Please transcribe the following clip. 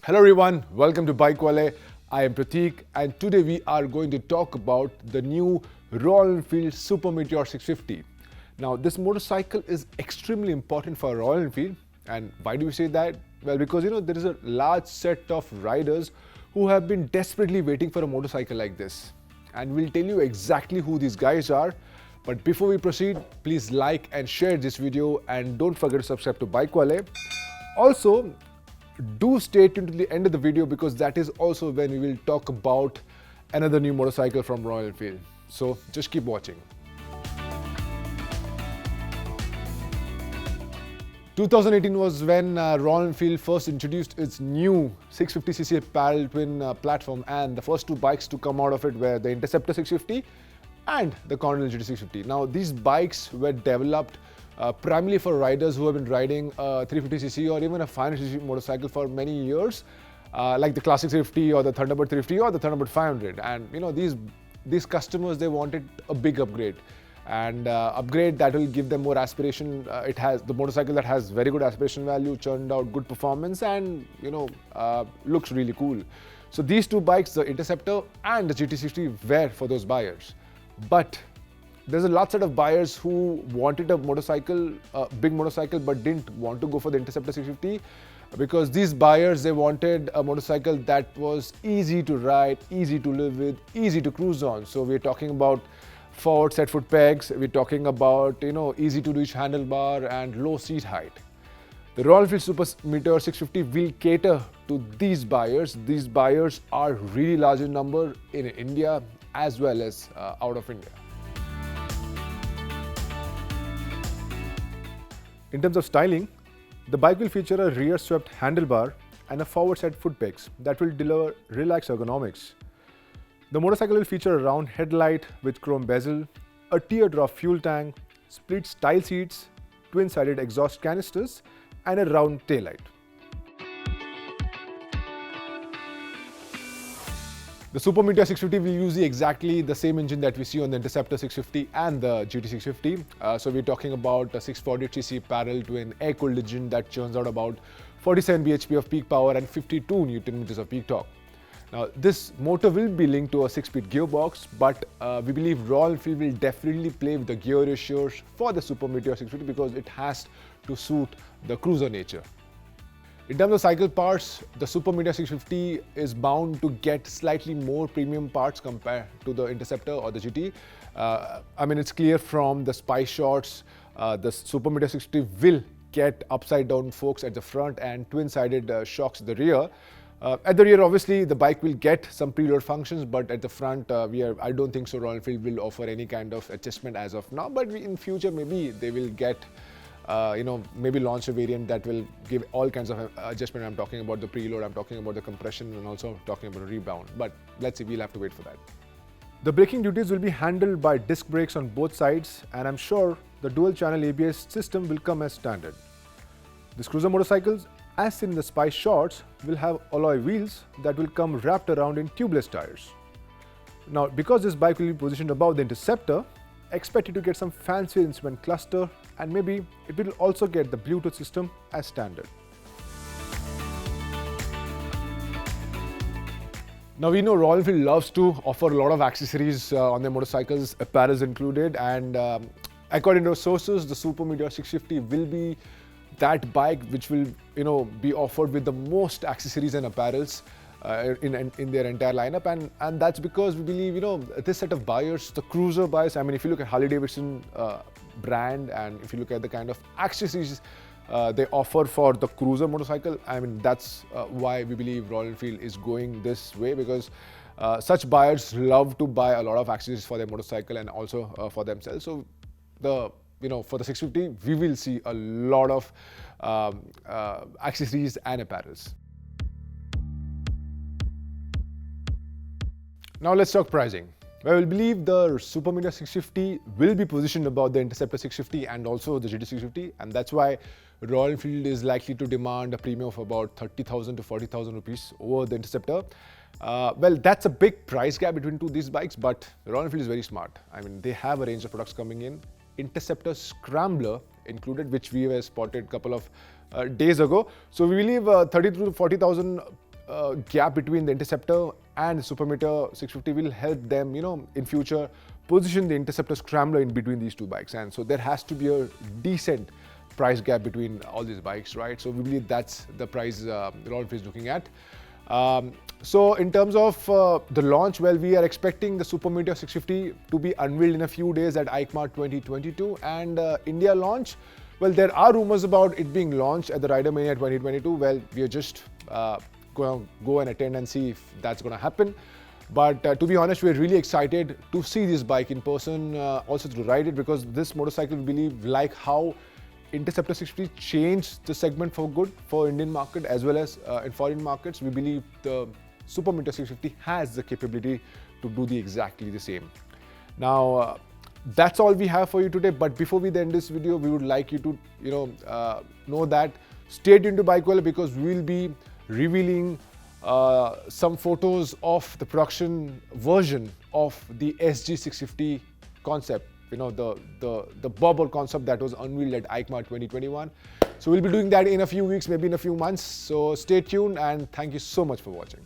Hello everyone, welcome to Bikewale. I am Prateek and today we are going to talk about the new Royal Enfield Super Meteor 650. Now this motorcycle is extremely important for Royal Enfield, and why do we say that? Well, because there is a large set of riders who have been desperately waiting for a motorcycle like this. And we'll tell you exactly who these guys are. But before we proceed, please like and share this video and don't forget to subscribe to Bikewale. Also, do stay tuned to the end of the video because that is also when we will talk about another new motorcycle from Royal Enfield. So just keep watching. 2018 was when Royal Enfield first introduced its new 650cc parallel twin platform, and the first two bikes to come out of it were the Interceptor 650 and the Continental GT 650. Now these bikes were developed primarily for riders who have been riding a 350cc or even a 500cc motorcycle for many years, like the Classic 350 or the Thunderbird 350 or the Thunderbird 500. And these customers, they wanted a big upgrade, and upgrade that will give them more aspiration. It has the motorcycle that has very good aspiration value, churned out good performance, and looks really cool. So these two bikes, the Interceptor and the GT60, were for those buyers. But there's a lot set of buyers who wanted a motorcycle, a big motorcycle, but didn't want to go for the Interceptor 650 because these buyers, they wanted a motorcycle that was easy to ride, easy to live with, easy to cruise on. So we're talking about forward set foot pegs, we're talking about easy to reach handlebar and low seat height. The Royal Enfield Super Meteor 650 will cater to these buyers. These buyers are really large in number in India as well as out of India. In terms of styling, the bike will feature a rear swept handlebar and a forward set foot pegs that will deliver relaxed ergonomics. The motorcycle will feature a round headlight with chrome bezel, a teardrop fuel tank, split style seats, twin-sided exhaust canisters, and a round taillight. The Super Meteor 650 will use exactly the same engine that we see on the Interceptor 650 and the GT 650. So we're talking about a 640cc parallel twin air-cooled engine that churns out about 47 bhp of peak power and 52 Nm of peak torque. Now this motor will be linked to a 6-speed gearbox, but we believe Royal Enfield will definitely play with the gear ratios for the Super Meteor 650 because it has to suit the cruiser nature. In terms of cycle parts, the Super Meteor 650 is bound to get slightly more premium parts compared to the Interceptor or the GT. It's clear from the Spyshots, the Super Meteor 650 will get upside down forks at the front and twin-sided shocks at the rear. At the rear, obviously, the bike will get some preload functions, but at the front, I don't think so Royal Enfield will offer any kind of adjustment as of now, but in future, maybe they will get maybe launch a variant that will give all kinds of adjustment. I'm talking about the preload, I'm talking about the compression, and also talking about a rebound. But let's see, we'll have to wait for that. The braking duties will be handled by disc brakes on both sides, and I'm sure the dual channel ABS system will come as standard. These cruiser motorcycles, as seen in the Spyshots, will have alloy wheels that will come wrapped around in tubeless tires. Now, because this bike will be positioned above the Interceptor, expect it to get some fancy instrument cluster, and maybe it will also get the Bluetooth system as standard. Now we know Royal Enfield loves to offer a lot of accessories on their motorcycles, apparel included, and according to sources, the Super Meteor 650 will be that bike which will be offered with the most accessories and apparels in their entire lineup, and that's because we believe this set of buyers, the cruiser buyers. If you look at Harley Davidson brand, and if you look at the kind of accessories they offer for the cruiser motorcycle, that's why we believe Royal Enfield is going this way, because such buyers love to buy a lot of accessories for their motorcycle and also for themselves. So for the 650, we will see a lot of accessories and apparels. Now let's talk pricing. Well, we believe the Super Meteor 650 will be positioned above the Interceptor 650 and also the GT 650, and that's why Royal Enfield is likely to demand a premium of about 30,000 to 40,000 rupees over the Interceptor. Well, that's a big price gap between these bikes, but Royal Enfield is very smart. They have a range of products coming in. Interceptor Scrambler included, which we have spotted a couple of days ago. So we believe 30,000 to 40,000 gap between the Interceptor and the Super Meteor 650 will help them, in future position the Interceptor Scrambler in between these two bikes. And so there has to be a decent price gap between all these bikes, right? So we believe that's the price Royal Enfield is looking at. So in terms of the launch, well, we are expecting the Super Meteor 650 to be unveiled in a few days at EICMA 2022, and India launch, well, there are rumors about it being launched at the Rider Mania 2022. Well, we are just going to go and attend and see if that's going to happen. But to be honest, we're really excited to see this bike in person, also to ride it, because this motorcycle, we believe, like how Interceptor 650 changed the segment for good for Indian market as well as in foreign markets. We believe the Super Meteor 650 has the capability to do exactly the same. Now, that's all we have for you today. But before we end this video, we would like you to know that stay tuned to Bikewale, because we will be revealing some photos of the production version of the SG650 concept. The bubble concept that was unveiled at EICMA 2021. So we'll be doing that in a few weeks, maybe in a few months. So stay tuned, and thank you so much for watching.